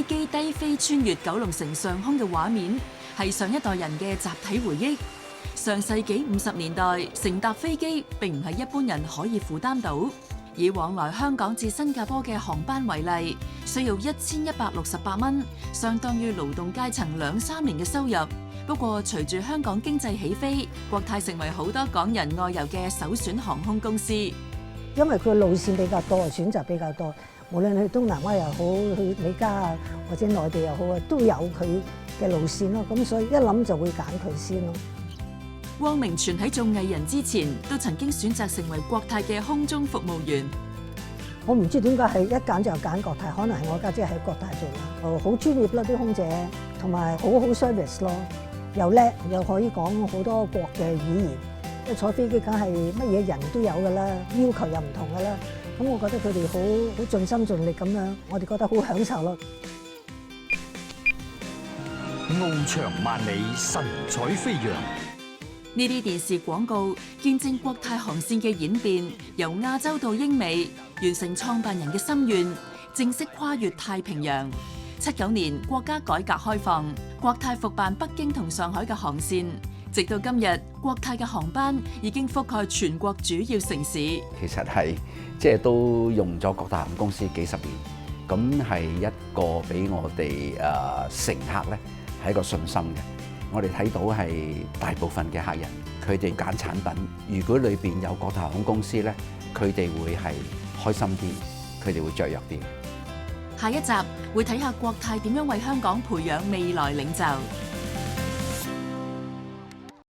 機低飛穿越九龍城上空嘅畫面，係上一代人嘅集體回憶。上世紀50年代，乘搭飛機並唔係一般人可以負擔到。以往來香港至新加坡嘅航班為例，需要1168蚊，相當於勞動階層2-3年嘅收入。不過，隨住香港經濟起飛，國泰成為好多港人外遊嘅首選航空公司。因為佢路線比較多，選擇比較多，無論去東南亞又好，去美加啊，或者內地又好啊，都有佢嘅路線咯。咁所以一諗就會揀佢先咯。汪明荃喺做藝人之前，都曾經選擇成為國泰嘅空中服務員。我唔知點解係一揀就揀國泰，可能係我家姐喺國泰做啦。好專業啦啲空姐，同埋好 service 咯，又叻又可以講好多國嘅語言。即係坐飛機梗係乜嘢人都有㗎啦，要求又唔同㗎啦。咁我覺得佢哋好盡心盡力咁樣，我哋覺得好享受咯。翱翔萬里，神采飛揚。呢啲電視廣告見證國泰航線嘅演變，由亞洲到英美，完成創辦人嘅心願，正式跨越太平洋。79年國家改革開放，國泰復辦北京同上海嘅航線，直到今日，國泰嘅航班已經覆蓋全國主要城市。其實係都用咗國泰航空公司幾十年，咁係一個俾我哋乘客咧係一個信心嘅。我哋睇到係大部分嘅客人，佢哋揀產品，如果裏邊有國泰航空公司咧，佢哋會係開心啲，佢哋會雀躍啲。下一集會睇下國泰點樣為香港培養未來領袖。